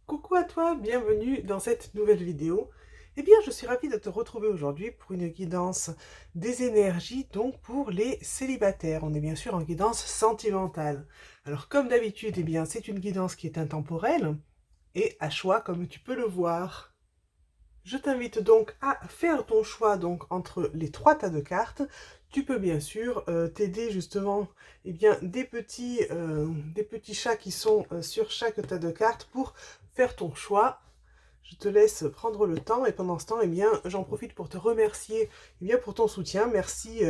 Coucou à toi, bienvenue dans cette nouvelle vidéo. Eh bien, je suis ravie de te retrouver aujourd'hui pour une guidance des énergies, donc pour les célibataires. On est bien sûr en guidance sentimentale. Alors, comme d'habitude, eh bien, c'est une guidance qui est intemporelle et à choix, comme tu peux le voir. Je t'invite donc à faire ton choix donc entre les trois tas de cartes. Tu peux bien sûr t'aider justement bien, des petits chats qui sont sur chaque tas de cartes pour faire ton choix. Je te laisse prendre le temps et pendant ce temps, eh bien, j'en profite pour te remercier bien, pour ton soutien. Merci,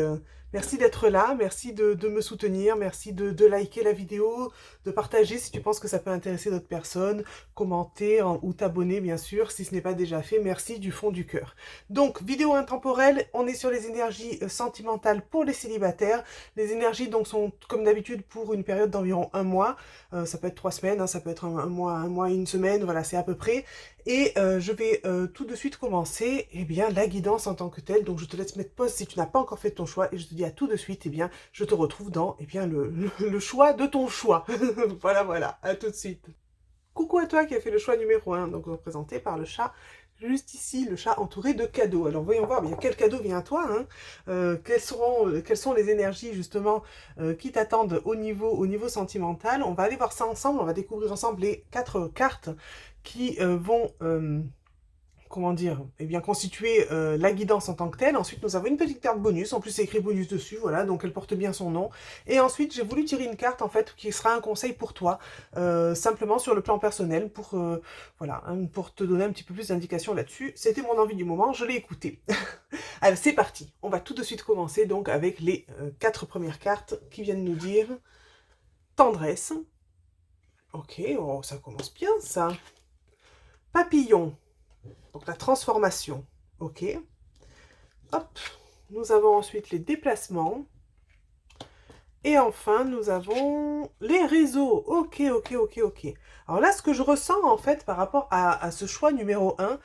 merci d'être là, merci de me soutenir, merci de liker la vidéo, de partager si tu penses que ça peut intéresser d'autres personnes, commenter ou t'abonner bien sûr si ce n'est pas déjà fait. Merci du fond du cœur. Donc, vidéo intemporelle, on est sur les énergies sentimentales pour les célibataires. Les énergies donc sont comme d'habitude pour une période d'environ un mois. Ça peut être 3 semaines, hein, ça peut être un mois et une semaine, voilà, c'est à peu près. Et je vais tout de suite commencer bien, la guidance en tant que telle. Donc je te laisse mettre pause si tu n'as pas encore fait ton choix. Et je te dis à tout de suite, je te retrouve dans bien, le choix de ton choix. Voilà, voilà, à tout de suite. Coucou à toi qui a fait le choix numéro 1, donc représenté par le chat. Juste ici, le chat entouré de cadeaux. Alors voyons voir, bien, quel cadeau vient à toi, hein. Quelles sont les énergies justement qui t'attendent au niveau sentimental. On va aller voir ça ensemble, on va découvrir ensemble les 4 cartes qui vont, comment dire, bien constituer la guidance en tant que telle. Ensuite, nous avons une petite carte bonus. En plus, c'est écrit bonus dessus, voilà, donc elle porte bien son nom. Et ensuite, j'ai voulu tirer une carte, en fait, qui sera un conseil pour toi, simplement sur le plan personnel, voilà, hein, pour te donner un petit peu plus d'indications là-dessus. C'était mon envie du moment, je l'ai écouté. Alors, c'est parti. On va tout de suite commencer, donc, avec les 4 premières cartes qui viennent nous dire tendresse. Ok, oh, ça commence bien, ça. Papillon. Donc la transformation, ok. Hop, nous avons ensuite les déplacements. Et enfin, nous avons les réseaux. Ok, ok, ok, ok. Alors là, ce que je ressens en fait par rapport à ce choix numéro 1,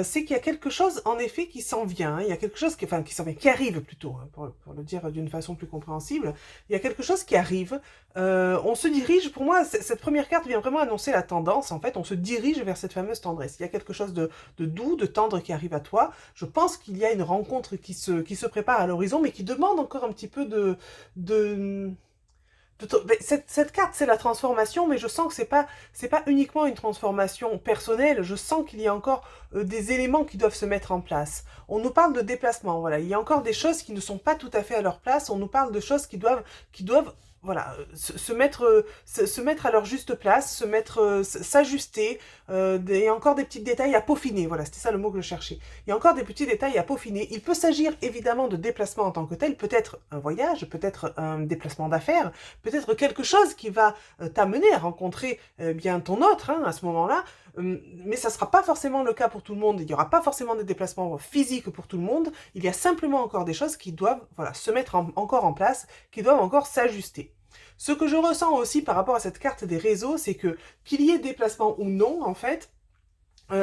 c'est qu'il y a quelque chose en effet qui s'en vient, hein. Il y a quelque chose qui, enfin, qui s'en vient, qui arrive plutôt, hein, pour le dire d'une façon plus compréhensible. Il y a quelque chose qui arrive. On se dirige, pour moi, cette première carte vient vraiment annoncer la tendance. En fait, on se dirige vers cette fameuse tendresse. Il y a quelque chose de doux, de tendre qui arrive à toi. Je pense qu'il y a une rencontre qui se prépare à l'horizon, mais qui demande encore un petit peu de cette carte, c'est la transformation, mais je sens que c'est pas uniquement une transformation personnelle. Je sens qu'il y a encore des éléments qui doivent se mettre en place. On nous parle de déplacement, voilà. Il y a encore des choses qui ne sont pas tout à fait à leur place. On nous parle de choses qui doivent, voilà, se mettre à leur juste place, s'ajuster. Il y a encore des petits détails à peaufiner. Voilà, c'était ça le mot que je cherchais. Il y a encore des petits détails à peaufiner. Il peut s'agir évidemment de déplacement en tant que tel, peut-être un voyage, peut-être un déplacement d'affaires, peut-être quelque chose qui va t'amener à rencontrer bien ton autre, hein, à ce moment-là. Mais ça ne sera pas forcément le cas pour tout le monde. Il n'y aura pas forcément des déplacements physiques pour tout le monde. Il y a simplement encore des choses qui doivent, voilà, se mettre encore en place, qui doivent encore s'ajuster. Ce que je ressens aussi par rapport à cette carte des réseaux, c'est que qu'il y ait déplacement ou non, en fait,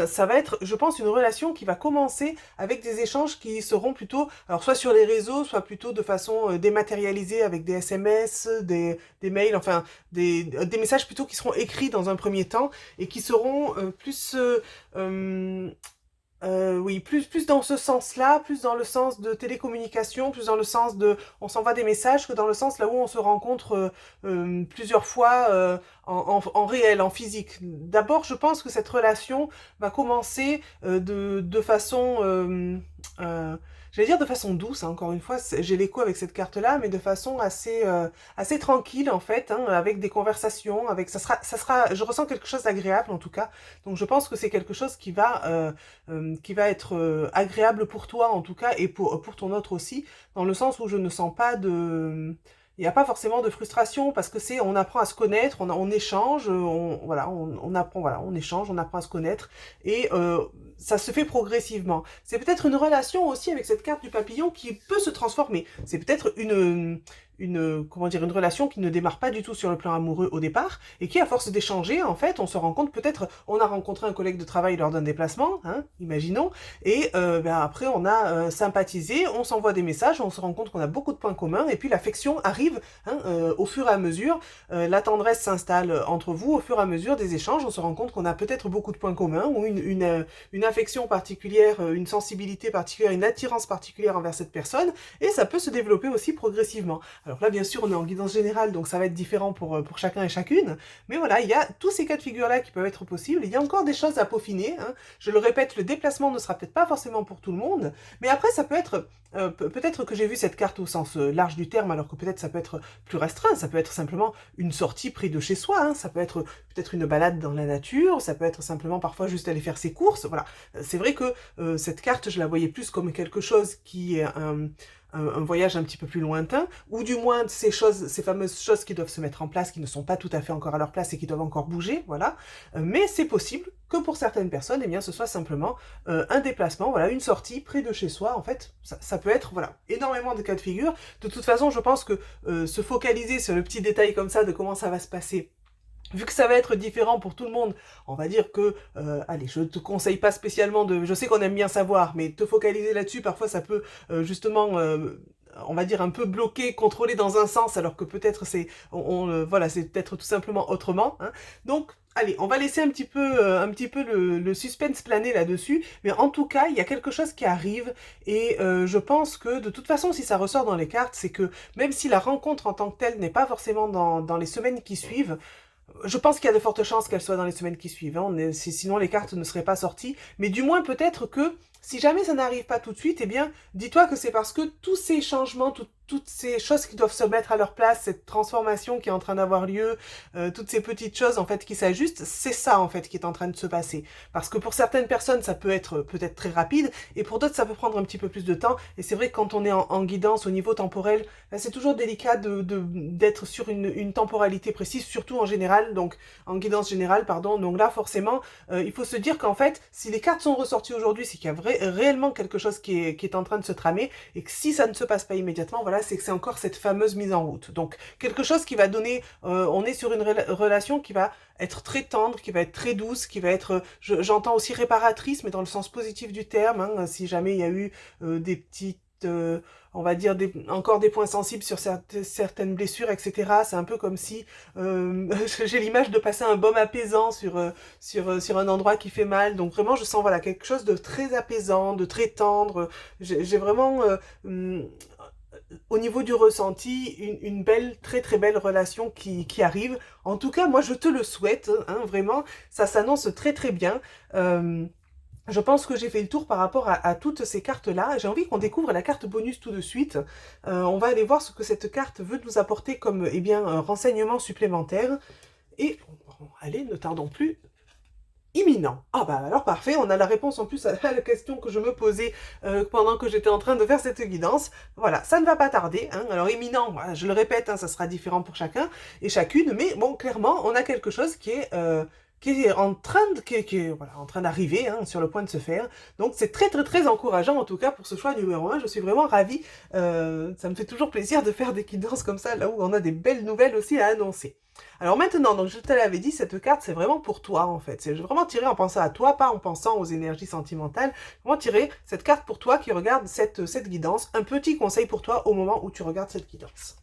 ça va être, je pense, une relation qui va commencer avec des échanges qui seront plutôt, alors soit sur les réseaux, soit plutôt de façon dématérialisée avec des SMS, des mails, enfin des messages plutôt qui seront écrits dans un premier temps et qui seront euh, oui, plus dans ce sens-là, plus dans le sens de télécommunication, plus dans le sens de on s'envoie des messages que dans le sens là où on se rencontre plusieurs fois en réel, en physique. D'abord, je pense que cette relation va commencer de façon j'allais dire de façon douce, hein, encore une fois, j'ai l'écho avec cette carte-là, mais de façon assez tranquille en fait, hein, avec des conversations, avec ça sera, je ressens quelque chose d'agréable en tout cas. Donc je pense que c'est quelque chose qui va être agréable pour toi en tout cas et pour ton autre aussi, dans le sens où je ne sens pas de... Il n'y a pas forcément de frustration parce que on apprend à se connaître, on échange, voilà, on apprend, voilà, on échange, on apprend à se connaître et ça se fait progressivement. C'est peut-être une relation aussi avec cette carte du papillon qui peut se transformer. C'est peut-être comment dire, une relation qui ne démarre pas du tout sur le plan amoureux au départ, et qui, à force d'échanger, en fait, on se rend compte, peut-être, on a rencontré un collègue de travail lors d'un déplacement, hein, imaginons, et après, on a sympathisé, on s'envoie des messages, on se rend compte qu'on a beaucoup de points communs, et puis l'affection arrive, hein, au fur et à mesure, la tendresse s'installe entre vous, au fur et à mesure des échanges, on se rend compte qu'on a peut-être beaucoup de points communs, ou une affection particulière, une sensibilité particulière, une attirance particulière envers cette personne, et ça peut se développer aussi progressivement. Alors là, bien sûr, on est en guidance générale, donc ça va être différent pour chacun et chacune, mais voilà, il y a tous ces cas de figure-là qui peuvent être possibles, il y a encore des choses à peaufiner, hein. Je le répète, le déplacement ne sera peut-être pas forcément pour tout le monde, mais après, ça peut être, peut-être que j'ai vu cette carte au sens large du terme, alors que peut-être ça peut être plus restreint, ça peut être simplement une sortie près de chez soi, hein. Ça peut être peut-être une balade dans la nature, ça peut être simplement parfois juste aller faire ses courses, voilà. C'est vrai que cette carte, je la voyais plus comme quelque chose qui est un voyage un petit peu plus lointain, ou du moins ces fameuses choses qui doivent se mettre en place, qui ne sont pas tout à fait encore à leur place et qui doivent encore bouger, voilà. Mais c'est possible que pour certaines personnes, eh bien, ce soit simplement un déplacement, voilà, une sortie près de chez soi, en fait, ça peut être, voilà, énormément de cas de figure. De toute façon, je pense que se focaliser sur le petit détail comme ça de comment ça va se passer, vu que ça va être différent pour tout le monde, on va dire que, allez, je te conseille pas spécialement je sais qu'on aime bien savoir, mais te focaliser là-dessus, parfois ça peut justement, on va dire un peu bloquer, contrôler dans un sens, alors que peut-être voilà, c'est peut-être tout simplement autrement, hein. Donc, allez, on va laisser un petit peu le suspense planer là-dessus, mais en tout cas, il y a quelque chose qui arrive, et je pense que de toute façon, si ça ressort dans les cartes, c'est que même si la rencontre en tant que telle n'est pas forcément dans les semaines qui suivent, je pense qu'il y a de fortes chances qu'elle soit dans les semaines qui suivent, hein. Sinon les cartes ne seraient pas sorties. Mais du moins peut-être que si jamais ça n'arrive pas tout de suite, eh bien dis-toi que c'est parce que tous ces changements, toutes ces choses qui doivent se mettre à leur place, cette transformation qui est en train d'avoir lieu, toutes ces petites choses en fait qui s'ajustent, c'est ça en fait qui est en train de se passer. Parce que pour certaines personnes ça peut être peut-être très rapide, et pour d'autres ça peut prendre un petit peu plus de temps. Et c'est vrai que quand on est en guidance au niveau temporel, c'est toujours délicat d'être sur une temporalité précise, surtout en général, donc en guidance générale, pardon. Donc là forcément, il faut se dire qu'en fait, si les cartes sont ressorties aujourd'hui, c'est qu'il y a réellement quelque chose qui est en train de se tramer, et que si ça ne se passe pas immédiatement, voilà, c'est que c'est encore cette fameuse mise en route. Donc quelque chose qui va donner, on est sur une relation qui va être très tendre, qui va être très douce, qui va être, j'entends aussi réparatrice, mais dans le sens positif du terme, hein, si jamais il y a eu des petites on va dire encore des points sensibles sur certaines blessures, etc. C'est un peu comme si j'ai l'image de passer un baume apaisant sur un endroit qui fait mal. Donc vraiment, je sens voilà quelque chose de très apaisant, de très tendre. J'ai vraiment au niveau du ressenti, une belle, très très belle relation qui arrive. En tout cas, moi je te le souhaite, hein, vraiment, ça s'annonce très très bien. Je pense que j'ai fait le tour par rapport à toutes ces cartes-là. J'ai envie qu'on découvre la carte bonus tout de suite. On va aller voir ce que cette carte veut nous apporter comme eh bien, un renseignement supplémentaire. Et allez, ne tardons plus. Imminent. Ah bah alors parfait, on a la réponse en plus à la question que je me posais pendant que j'étais en train de faire cette guidance. Voilà, ça ne va pas tarder, hein. Alors imminent, voilà, je le répète, hein, ça sera différent pour chacun et chacune, mais bon, clairement, on a quelque chose qui est en train voilà, en train d'arriver, hein, sur le point de se faire. Donc c'est très très très encourageant en tout cas pour ce choix numéro 1. Je suis vraiment ravie. Ça me fait toujours plaisir de faire des guidances comme ça, là où on a des belles nouvelles aussi à annoncer. Alors maintenant, donc je te l'avais dit, cette carte c'est vraiment pour toi en fait. C'est vraiment tiré en pensant à toi, pas en pensant aux énergies sentimentales. Vraiment tirer cette carte pour toi qui regarde cette guidance. Un petit conseil pour toi au moment où tu regardes cette guidance.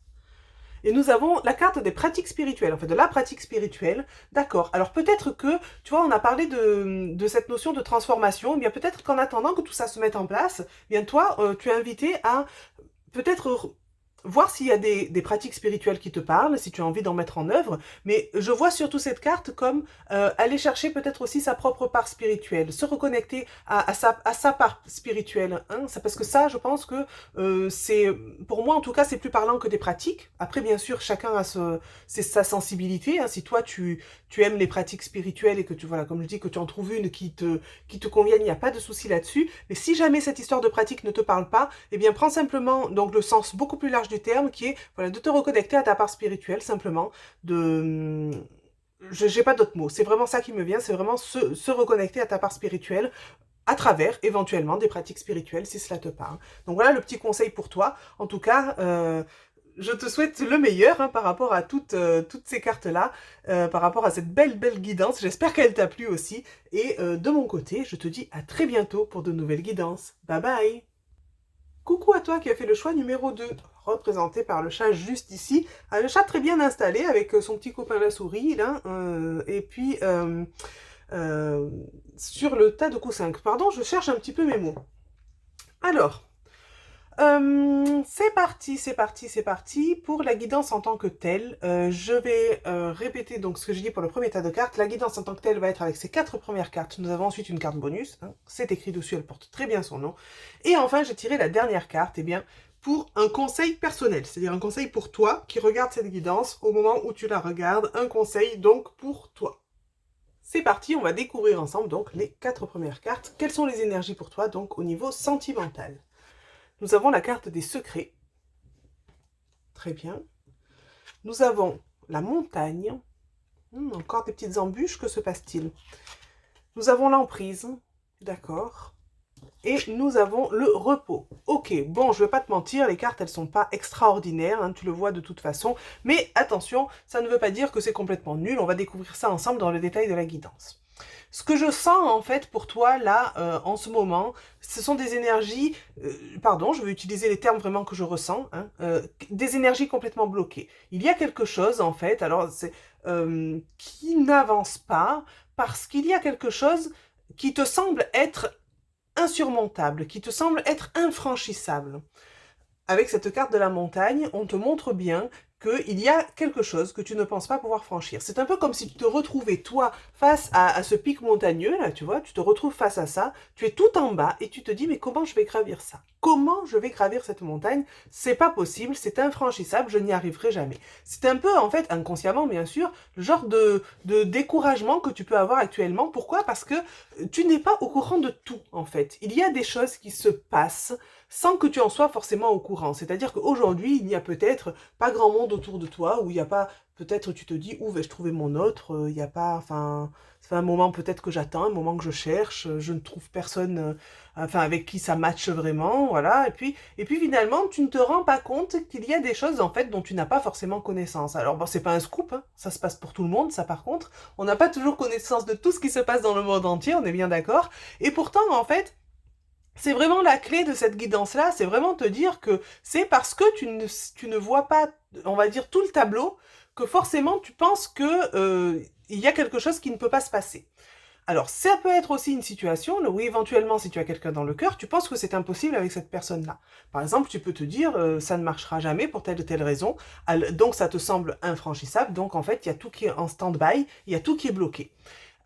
Et nous avons la carte des pratiques spirituelles, en fait, de la pratique spirituelle. D'accord. Alors peut-être que, tu vois, on a parlé de cette notion de transformation. Eh bien peut-être qu'en attendant que tout ça se mette en place, eh bien toi, tu es invité à peut-être voir s'il y a des pratiques spirituelles qui te parlent, si tu as envie d'en mettre en œuvre, mais je vois surtout cette carte comme aller chercher peut-être aussi sa propre part spirituelle, se reconnecter à sa part spirituelle, hein, parce que ça, je pense que c'est, pour moi en tout cas, c'est plus parlant que des pratiques. Après, bien sûr, chacun a sa sensibilité, hein. Si toi, tu aimes les pratiques spirituelles et que tu, voilà, comme je dis, que tu en trouves une qui te convienne, il n'y a pas de souci là-dessus, mais si jamais cette histoire de pratique ne te parle pas, eh bien, prends simplement donc le sens beaucoup plus large du terme qui est voilà, de te reconnecter à ta part spirituelle simplement, j'ai pas d'autres mots, c'est vraiment ça qui me vient, c'est vraiment se reconnecter à ta part spirituelle à travers éventuellement des pratiques spirituelles si cela te parle. Donc voilà le petit conseil pour toi. En tout cas, je te souhaite le meilleur hein, par rapport à toutes ces cartes-là, par rapport à cette belle guidance. J'espère qu'elle t'a plu aussi. Et de mon côté, je te dis à très bientôt pour de nouvelles guidances. Bye bye! Coucou à toi qui as fait le choix numéro 2, représenté par le chat juste ici. Un chat très bien installé avec son petit copain la souris, là, et puis sur le tas de coussins. Pardon, je cherche un petit peu mes mots. Alors, c'est parti pour la guidance en tant que telle. Je vais répéter donc ce que j'ai dit pour le premier tas de cartes. La guidance en tant que telle va être avec ces 4 premières cartes. Nous avons ensuite une carte bonus. Hein. C'est écrit dessus, elle porte très bien son nom. Et enfin, j'ai tiré la dernière carte, eh bien, pour un conseil personnel. C'est-à-dire un conseil pour toi qui regarde cette guidance au moment où tu la regardes. Un conseil donc pour toi. C'est parti, on va découvrir ensemble donc les 4 premières cartes. Quelles sont les énergies pour toi donc au niveau sentimental? Nous avons la carte des secrets. Très bien. Nous avons la montagne. Encore des petites embûches, que se passe-t-il? Nous avons l'emprise. D'accord. Et nous avons le repos. Ok, bon, je ne vais pas te mentir, les cartes, elles sont pas extraordinaires, hein, tu le vois de toute façon. Mais attention, ça ne veut pas dire que c'est complètement nul. On va découvrir ça ensemble dans le détail de la guidance. Ce que je sens en fait pour toi là, en ce moment, ce sont des énergies, pardon, je vais utiliser les termes vraiment que je ressens, hein, des énergies complètement bloquées. Il y a quelque chose en fait, alors c'est qui n'avance pas parce qu'il y a quelque chose qui te semble être insurmontable, qui te semble être infranchissable. Avec cette carte de la montagne, on te montre bien qu'il y a quelque chose que tu ne penses pas pouvoir franchir. C'est un peu comme si tu te retrouvais, toi, face à ce pic montagneux, là, tu vois, tu te retrouves face à ça, tu es tout en bas et tu te dis, mais comment je vais gravir ça? Comment je vais gravir cette montagne? C'est pas possible, c'est infranchissable, je n'y arriverai jamais. C'est un peu, en fait, inconsciemment, bien sûr, le genre de découragement que tu peux avoir actuellement. Pourquoi? Parce que tu n'es pas au courant de tout, en fait. Il y a des choses qui se passent sans que tu en sois forcément au courant. C'est-à-dire qu'aujourd'hui, il n'y a peut-être pas grand monde autour de toi, où il n'y a pas, peut-être tu te dis, où vais-je trouver mon autre, il n'y a pas, enfin, ça fait un moment peut-être que j'attends, un moment que je cherche, je ne trouve personne, enfin, avec qui ça matche vraiment, voilà, et puis finalement, tu ne te rends pas compte qu'il y a des choses, en fait, dont tu n'as pas forcément connaissance. Alors bon, c'est pas un scoop, hein, ça se passe pour tout le monde, ça par contre, on n'a pas toujours connaissance de tout ce qui se passe dans le monde entier, on est bien d'accord, et pourtant, en fait, c'est vraiment la clé de cette guidance-là, c'est vraiment te dire que c'est parce que tu ne vois pas, on va dire, tout le tableau, que forcément tu penses que il y a quelque chose qui ne peut pas se passer. Alors, ça peut être aussi une situation où éventuellement, si tu as quelqu'un dans le cœur, tu penses que c'est impossible avec cette personne-là. Par exemple, tu peux te dire, ça ne marchera jamais pour telle ou telle raison, donc ça te semble infranchissable, donc en fait, il y a tout qui est en stand-by, il y a tout qui est bloqué.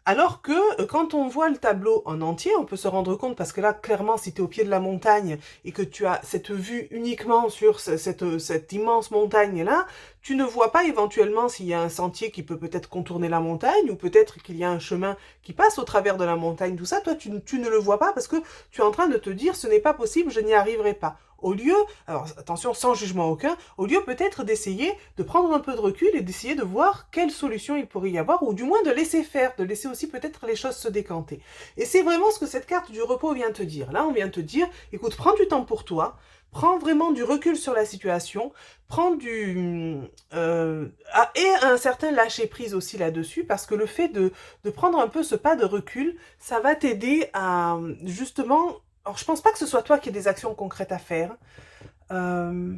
Alors que quand on voit le tableau en entier, on peut se rendre compte, parce que là, clairement, si tu es au pied de la montagne et que tu as cette vue uniquement sur cette immense montagne-là, tu ne vois pas éventuellement s'il y a un sentier qui peut peut-être contourner la montagne, ou peut-être qu'il y a un chemin qui passe au travers de la montagne, tout ça, toi, tu ne le vois pas parce que tu es en train de te dire, ce n'est pas possible, je n'y arriverai pas. Au lieu, alors attention, sans jugement aucun, au lieu peut-être d'essayer de prendre un peu de recul et d'essayer de voir quelle solution il pourrait y avoir, ou du moins de laisser faire, de laisser aussi peut-être les choses se décanter. Et c'est vraiment ce que cette carte du repos vient te dire. Là, on vient te dire, écoute, prends du temps pour toi, prends vraiment du recul sur la situation, prends et un certain lâcher-prise aussi là-dessus, parce que le fait de prendre un peu ce pas de recul, ça va t'aider à, justement... Alors, je pense pas que ce soit toi qui aies des actions concrètes à faire, euh,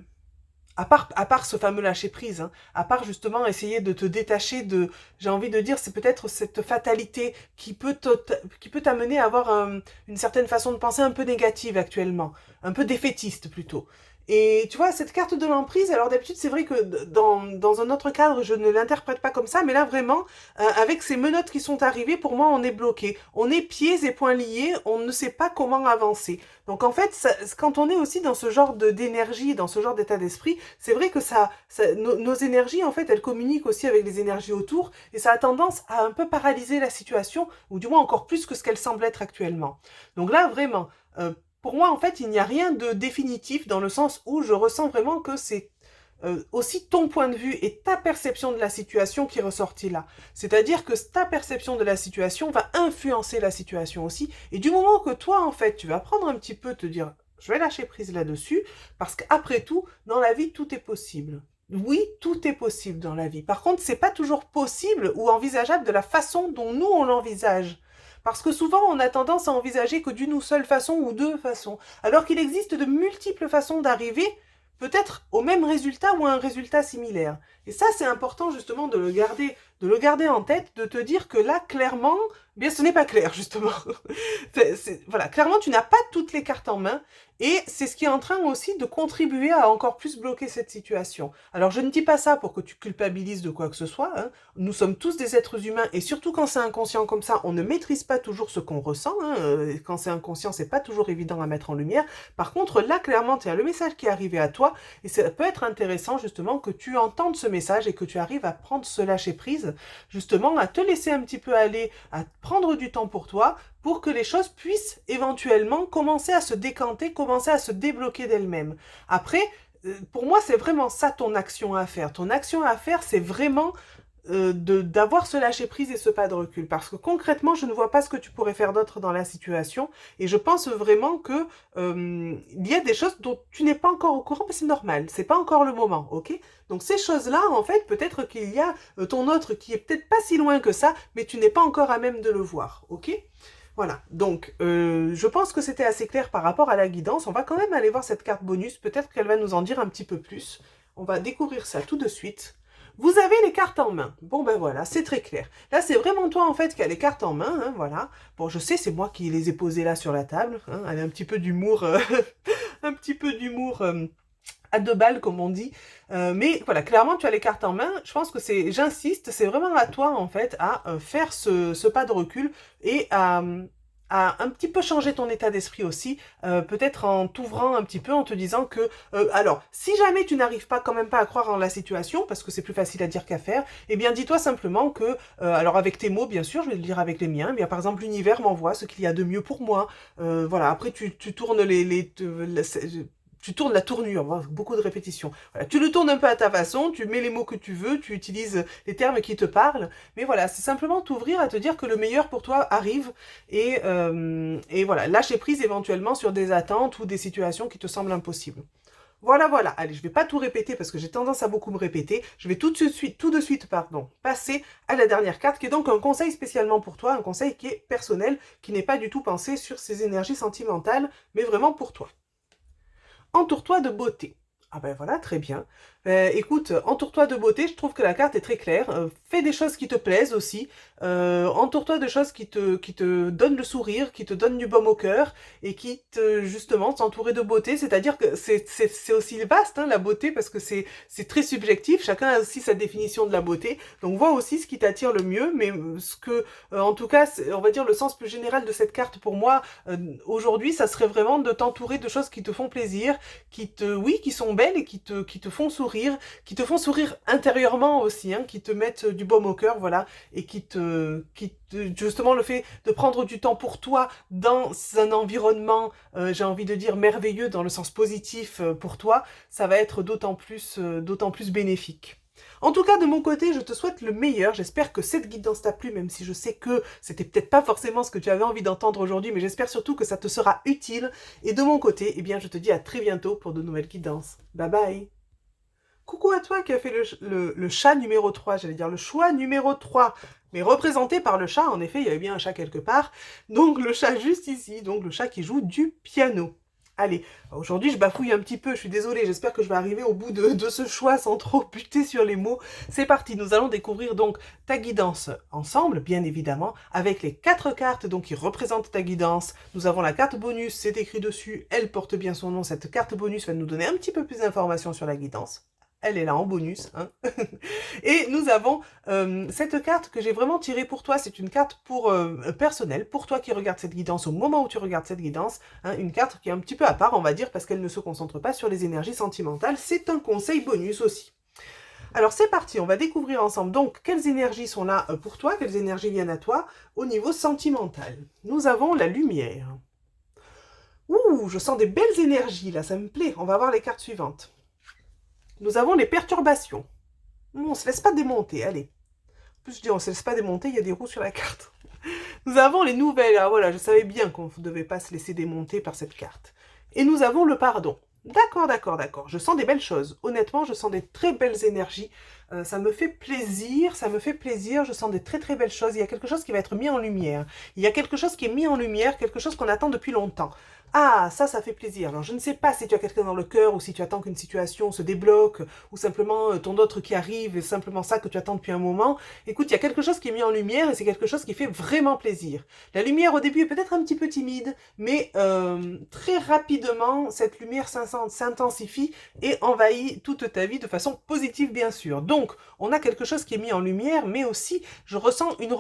à part ce fameux lâcher-prise, hein, à part justement essayer de te détacher de, j'ai envie de dire, c'est peut-être cette fatalité qui peut t'amener à avoir une certaine façon de penser un peu négative actuellement, un peu défaitiste plutôt. Et tu vois, cette carte de l'emprise, alors d'habitude c'est vrai que dans un autre cadre je ne l'interprète pas comme ça, mais là vraiment, avec ces menottes qui sont arrivées, pour moi on est bloqué. On est pieds et poings liés, on ne sait pas comment avancer. Donc en fait, quand on est aussi dans ce genre d'énergie, dans ce genre d'état d'esprit, c'est vrai que nos énergies, en fait, elles communiquent aussi avec les énergies autour, et ça a tendance à un peu paralyser la situation, ou du moins encore plus que ce qu'elle semble être actuellement. Donc là, vraiment, pour moi, en fait, il n'y a rien de définitif, dans le sens où je ressens vraiment que c'est aussi ton point de vue et ta perception de la situation qui est ressortie là. C'est-à-dire que ta perception de la situation va influencer la situation aussi. Et du moment que toi, en fait, tu vas prendre un petit peu, te dire, Je vais lâcher prise là-dessus, parce qu'après tout, dans la vie, tout est possible. Oui, tout est possible dans la vie. Par contre, c'est pas toujours possible ou envisageable de la façon dont nous, on l'envisage. Parce que souvent, on a tendance à envisager que d'une ou seule façon ou deux façons. Alors qu'il existe de multiples façons d'arriver peut-être au même résultat ou à un résultat similaire. Et ça, c'est important justement de le garder en tête, de te dire que là, clairement, bien, ce n'est pas clair, justement. Voilà, clairement, tu n'as pas toutes les cartes en main, et c'est ce qui est en train aussi de contribuer à encore plus bloquer cette situation. Alors, je ne dis pas ça pour que tu culpabilises de quoi que ce soit, hein. Nous sommes tous des êtres humains, et surtout quand c'est inconscient comme ça, on ne maîtrise pas toujours ce qu'on ressent, hein. Quand c'est inconscient, c'est pas toujours évident à mettre en lumière. Par contre, là, clairement, tu as le message qui est arrivé à toi, et ça peut être intéressant, justement, que tu entendes ce message et que tu arrives à prendre ce lâcher-prise, justement, à te laisser un petit peu aller, à prendre du temps pour toi, pour que les choses puissent éventuellement commencer à se décanter, commencer à se débloquer d'elles-mêmes. Après, pour moi, c'est vraiment ça ton action à faire. Ton action à faire, c'est vraiment d'avoir ce lâcher prise et ce pas de recul, parce que concrètement je ne vois pas ce que tu pourrais faire d'autre dans la situation, et je pense vraiment que il y a des choses dont tu n'es pas encore au courant, mais c'est normal, c'est pas encore le moment, ok? Donc ces choses-là, en fait, peut-être qu'il y a ton autre qui est peut-être pas si loin que ça, mais tu n'es pas encore à même de le voir, ok? Voilà, donc je pense que c'était assez clair par rapport à la guidance. On va quand même aller voir cette carte bonus, peut-être qu'elle va nous en dire un petit peu plus. On va découvrir ça tout de suite. Vous avez les cartes en main. Bon ben voilà, c'est très clair. Là, c'est vraiment toi en fait qui as les cartes en main, hein, voilà. Bon, je sais, c'est moi qui les ai posées là sur la table, hein. Elle a un petit peu d'humour, un petit peu d'humour à deux balles comme on dit. Mais voilà, clairement tu as les cartes en main. Je pense que j'insiste, c'est vraiment à toi en fait à faire ce pas de recul et à un petit peu changer ton état d'esprit aussi, peut-être en t'ouvrant un petit peu, en te disant que, alors, si jamais tu n'arrives pas quand même pas à croire en la situation, parce que c'est plus facile à dire qu'à faire, eh bien dis-toi simplement que, alors avec tes mots bien sûr, je vais le dire avec les miens, eh bien par exemple l'univers m'envoie ce qu'il y a de mieux pour moi, voilà, après tu tournes tu tournes la tournure, beaucoup de répétitions. Voilà, tu le tournes un peu à ta façon, tu mets les mots que tu veux, tu utilises les termes qui te parlent, mais voilà, c'est simplement t'ouvrir à te dire que le meilleur pour toi arrive, et voilà, lâcher prise éventuellement sur des attentes ou des situations qui te semblent impossibles. Voilà, voilà. Allez, je vais pas tout répéter parce que j'ai tendance à beaucoup me répéter. Je vais tout de suite, pardon, passer à la dernière carte qui est donc un conseil spécialement pour toi, un conseil qui est personnel, qui n'est pas du tout pensé sur ces énergies sentimentales, mais vraiment pour toi. Entoure-toi de beauté. Ah ben voilà, très bien. Écoute, entoure-toi de beauté, je trouve que la carte est très claire. Fais des choses qui te plaisent aussi. Entoure-toi de choses qui te donnent le sourire, qui te donnent du baume au cœur et qui te, justement, t'entourer de beauté. C'est-à-dire que c'est aussi vaste, hein, la beauté, parce que c'est très subjectif. Chacun a aussi sa définition de la beauté. Donc vois aussi ce qui t'attire le mieux, mais ce que, en tout cas, on va dire le sens plus général de cette carte pour moi, aujourd'hui, ça serait vraiment de t'entourer de choses qui te font plaisir, oui, qui sont belles et qui te font sourire, qui te font sourire intérieurement aussi, hein, qui te mettent du baume au cœur, voilà, et justement le fait de prendre du temps pour toi dans un environnement, j'ai envie de dire merveilleux dans le sens positif pour toi, ça va être d'autant plus bénéfique. En tout cas, de mon côté, je te souhaite le meilleur. J'espère que cette guidance t'a plu, même si je sais que c'était peut-être pas forcément ce que tu avais envie d'entendre aujourd'hui, mais j'espère surtout que ça te sera utile. Et de mon côté, eh bien, je te dis à très bientôt pour de nouvelles guidances. Bye bye! Coucou à toi qui a fait le chat numéro 3, j'allais dire le choix numéro 3, mais représenté par le chat, en effet, il y avait bien un chat quelque part. Donc le chat juste ici, donc le chat qui joue du piano. Allez, aujourd'hui je bafouille un petit peu, je suis désolée, j'espère que je vais arriver au bout de ce choix sans trop buter sur les mots. C'est parti, nous allons découvrir donc ta guidance ensemble, bien évidemment, avec les 4 cartes donc qui représentent ta guidance. Nous avons la carte bonus, c'est écrit dessus, elle porte bien son nom, cette carte bonus va nous donner un petit peu plus d'informations sur la guidance. Elle est là en bonus, hein. Et nous avons cette carte que j'ai vraiment tirée pour toi. C'est une carte personnelle, pour toi qui regardes cette guidance au moment où tu regardes cette guidance. Hein, une carte qui est un petit peu à part, on va dire, parce qu'elle ne se concentre pas sur les énergies sentimentales. C'est un conseil bonus aussi. Alors c'est parti, on va découvrir ensemble donc quelles énergies sont là pour toi, quelles énergies viennent à toi au niveau sentimental. Nous avons la lumière. Ouh, je sens des belles énergies là, ça me plaît. On va voir les cartes suivantes. Nous avons les perturbations. On ne se laisse pas démonter, allez. En plus, je dis on ne se laisse pas démonter, il y a des roues sur la carte. Nous avons les nouvelles. Ah voilà, je savais bien qu'on ne devait pas se laisser démonter par cette carte. Et nous avons le pardon. D'accord, d'accord, d'accord. Je sens des belles choses. Honnêtement, je sens des très belles énergies. Ça me fait plaisir, ça me fait plaisir. Je sens des très très belles choses. Il y a quelque chose qui va être mis en lumière. Il y a quelque chose qui est mis en lumière, quelque chose qu'on attend depuis longtemps. Ah, ça fait plaisir. Alors, je ne sais pas si tu as quelqu'un dans le cœur ou si tu attends qu'une situation se débloque ou simplement ton autre qui arrive et simplement ça que tu attends depuis un moment. Écoute, il y a quelque chose qui est mis en lumière et c'est quelque chose qui fait vraiment plaisir. La lumière au début est peut-être un petit peu timide, mais très rapidement, cette lumière s'intensifie et envahit toute ta vie de façon positive, bien sûr. Donc, on a quelque chose qui est mis en lumière, mais aussi, je ressens une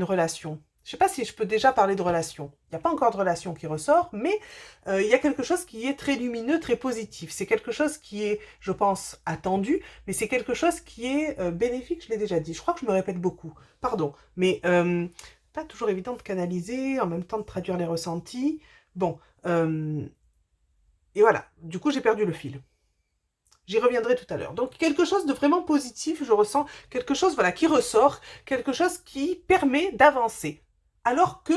relation. Je ne sais pas si je peux déjà parler de relation. Il n'y a pas encore de relation qui ressort, mais il y a quelque chose qui est très lumineux, très positif. C'est quelque chose qui est, je pense, attendu, mais c'est quelque chose qui est bénéfique, je l'ai déjà dit. Je crois que je me répète beaucoup. Pardon, mais pas toujours évident de canaliser, en même temps de traduire les ressentis. Bon, et voilà. Du coup, j'ai perdu le fil. J'y reviendrai tout à l'heure. Donc, quelque chose de vraiment positif, je ressens quelque chose voilà, qui ressort, quelque chose qui permet d'avancer. Alors que,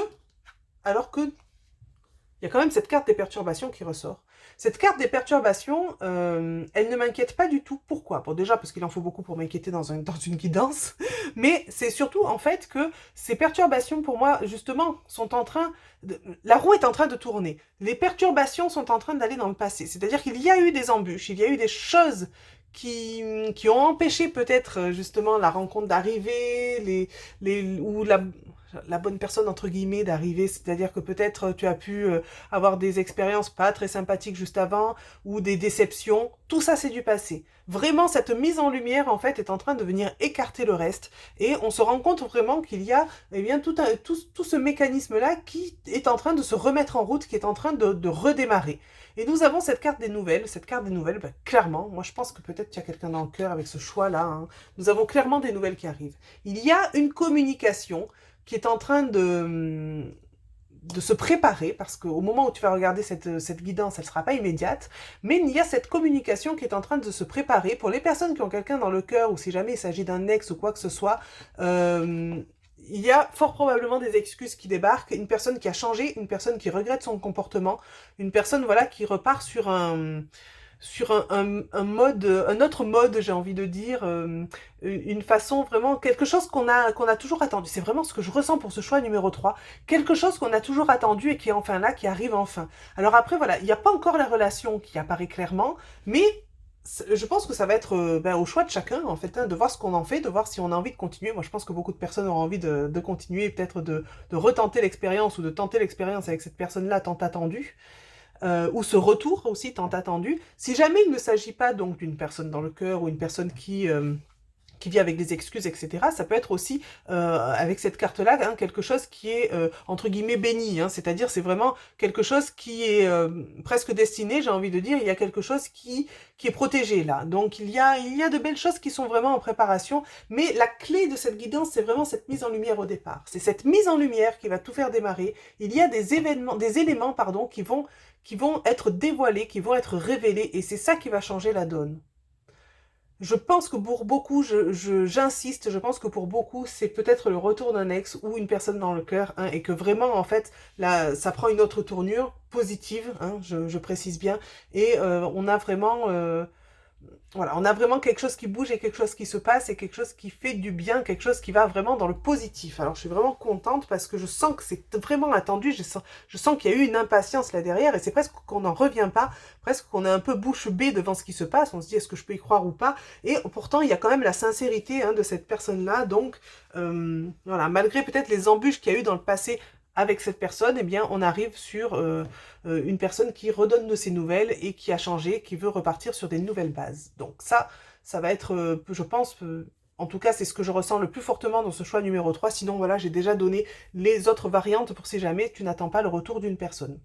il y a quand même cette carte des perturbations qui ressort. Cette carte des perturbations, elle ne m'inquiète pas du tout. Pourquoi? Bon, déjà parce qu'il en faut beaucoup pour m'inquiéter dans une guidance, mais c'est surtout en fait que ces perturbations pour moi, justement, sont en train... La roue est en train de tourner. Les perturbations sont en train d'aller dans le passé. C'est-à-dire qu'il y a eu des embûches, il y a eu des choses qui ont empêché peut-être justement la rencontre d'arriver, ou la bonne personne entre guillemets d'arriver, c'est-à-dire que peut-être tu as pu avoir des expériences pas très sympathiques juste avant ou des déceptions, tout ça c'est du passé. Vraiment cette mise en lumière en fait est en train de venir écarter le reste et on se rend compte vraiment qu'il y a eh bien tout ce mécanisme là qui est en train de se remettre en route, qui est en train de redémarrer. Et nous avons cette carte des nouvelles. Cette carte des nouvelles, bah, clairement, moi je pense que peut-être tu as quelqu'un dans le cœur avec ce choix-là. Hein. Nous avons clairement des nouvelles qui arrivent. Il y a une communication qui est en train de se préparer, parce qu'au moment où tu vas regarder cette guidance, elle ne sera pas immédiate, mais il y a cette communication qui est en train de se préparer. Pour les personnes qui ont quelqu'un dans le cœur, ou si jamais il s'agit d'un ex ou quoi que ce soit, il y a fort probablement des excuses qui débarquent, une personne qui a changé, une personne qui regrette son comportement, une personne voilà qui repart sur un autre mode, j'ai envie de dire, une façon vraiment, quelque chose qu'on a toujours attendu. C'est vraiment ce que je ressens pour ce choix numéro 3. Quelque chose qu'on a toujours attendu et qui est enfin là, qui arrive enfin. Alors après, voilà, il n'y a pas encore la relation qui apparaît clairement, mais je pense que ça va être au choix de chacun, en fait, hein, de voir ce qu'on en fait, de voir si on a envie de continuer. Moi, je pense que beaucoup de personnes auront envie de continuer, peut-être de retenter l'expérience ou de tenter l'expérience avec cette personne-là tant attendue. Ou ce retour aussi tant attendu. Si jamais il ne s'agit pas donc d'une personne dans le cœur ou une personne qui vit avec des excuses, etc. Ça peut être aussi, avec cette carte-là, hein, quelque chose qui est, entre guillemets, béni. Hein, c'est-à-dire, c'est vraiment quelque chose qui est presque destiné, j'ai envie de dire. Il y a quelque chose qui est protégé, là. Donc, il y a de belles choses qui sont vraiment en préparation. Mais la clé de cette guidance, c'est vraiment cette mise en lumière au départ. C'est cette mise en lumière qui va tout faire démarrer. Il y a des éléments, pardon, qui vont être dévoilés, qui vont être révélés. Et c'est ça qui va changer la donne. Je pense que pour beaucoup, j'insiste, je pense que pour beaucoup, c'est peut-être le retour d'un ex ou une personne dans le cœur, hein, et que vraiment, en fait, là, ça prend une autre tournure positive, hein, je précise bien, et on a vraiment voilà, on a vraiment quelque chose qui bouge et quelque chose qui se passe et quelque chose qui fait du bien, quelque chose qui va vraiment dans le positif. Alors je suis vraiment contente parce que je sens que c'est vraiment attendu, je sens qu'il y a eu une impatience là derrière et c'est presque qu'on n'en revient pas, presque qu'on est un peu bouche bée devant ce qui se passe, on se dit est-ce que je peux y croire ou pas, et pourtant il y a quand même la sincérité, hein, de cette personne-là, donc voilà, malgré peut-être les embûches qu'il y a eu dans le passé avec cette personne, eh bien, on arrive sur une personne qui redonne de ses nouvelles et qui a changé, qui veut repartir sur des nouvelles bases. Donc ça va être, je pense, en tout cas, c'est ce que je ressens le plus fortement dans ce choix numéro 3. Sinon, voilà, j'ai déjà donné les autres variantes pour si jamais tu n'attends pas le retour d'une personne.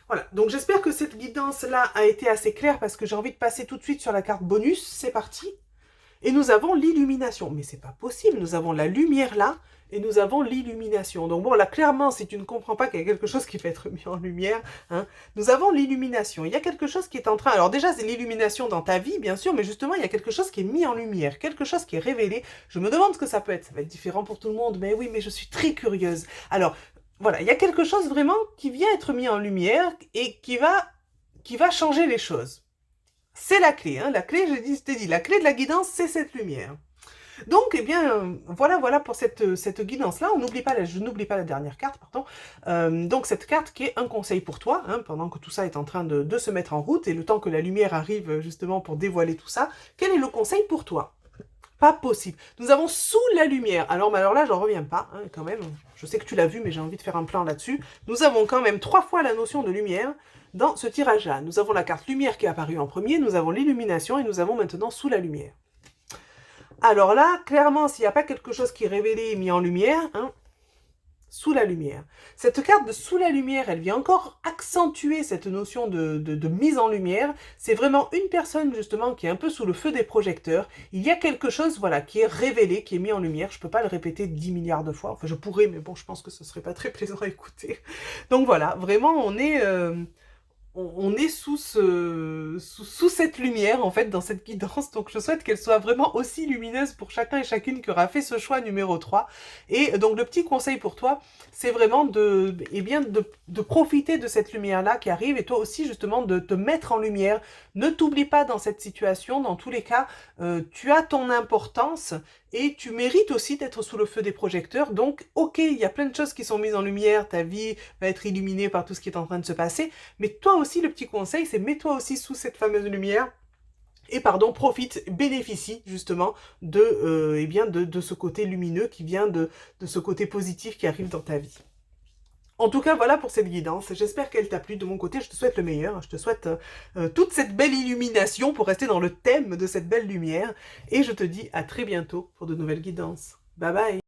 Voilà, donc j'espère que cette guidance-là a été assez claire parce que j'ai envie de passer tout de suite sur la carte bonus. C'est parti. Et nous avons l'illumination. Mais c'est pas possible, nous avons la lumière là, et nous avons l'illumination. Donc bon, là, clairement, si tu ne comprends pas qu'il y a quelque chose qui va être mis en lumière, hein, nous avons l'illumination. Il y a quelque chose qui est en train... Alors déjà, c'est l'illumination dans ta vie, bien sûr, mais justement, il y a quelque chose qui est mis en lumière, quelque chose qui est révélé. Je me demande ce que ça peut être. Ça va être différent pour tout le monde, mais oui, mais je suis très curieuse. Alors, Voilà, il y a quelque chose vraiment qui vient être mis en lumière et qui va changer les choses. C'est la clé, hein. La clé, je t'ai dit, la clé de la guidance, c'est cette lumière. Donc, eh bien, voilà pour cette guidance-là. Je n'oublie pas la dernière carte, pardon. Donc, cette carte qui est un conseil pour toi, hein, pendant que tout ça est en train de se mettre en route et le temps que la lumière arrive justement pour dévoiler tout ça, quel est le conseil pour toi? Pas possible. Nous avons sous la lumière. Alors là, j'en reviens pas, hein, quand même. Je sais que tu l'as vu, mais j'ai envie de faire un plan là-dessus. Nous avons quand même 3 fois la notion de lumière dans ce tirage-là. Nous avons la carte lumière qui est apparue en premier, nous avons l'illumination et nous avons maintenant sous la lumière. Alors là, clairement, s'il n'y a pas quelque chose qui est révélé et mis en lumière, hein, sous la lumière. Cette carte de sous la lumière, elle vient encore accentuer cette notion de mise en lumière. C'est vraiment une personne justement qui est un peu sous le feu des projecteurs. Il y a quelque chose voilà, qui est révélé, qui est mis en lumière. Je ne peux pas le répéter 10 milliards de fois. Enfin, je pourrais, mais bon, je pense que ce ne serait pas très plaisant à écouter. Donc voilà, vraiment, on est sous cette lumière, en fait, dans cette guidance. Donc, je souhaite qu'elle soit vraiment aussi lumineuse pour chacun et chacune qui aura fait ce choix numéro 3. Et donc, le petit conseil pour toi, c'est vraiment de profiter de cette lumière-là qui arrive et toi aussi, justement, de te mettre en lumière. Ne t'oublie pas dans cette situation. Dans tous les cas, tu as ton importance et tu mérites aussi d'être sous le feu des projecteurs. Donc, ok, il y a plein de choses qui sont mises en lumière. Ta vie va être illuminée par tout ce qui est en train de se passer. Mais toi aussi, le petit conseil, c'est mets-toi aussi sous cette fameuse lumière et profite, bénéficie justement de ce côté lumineux qui vient de ce côté positif qui arrive dans ta vie. En tout cas, voilà pour cette guidance. J'espère qu'elle t'a plu. De mon côté, je te souhaite le meilleur. Je te souhaite toute cette belle illumination pour rester dans le thème de cette belle lumière. Et je te dis à très bientôt pour de nouvelles guidances. Bye bye!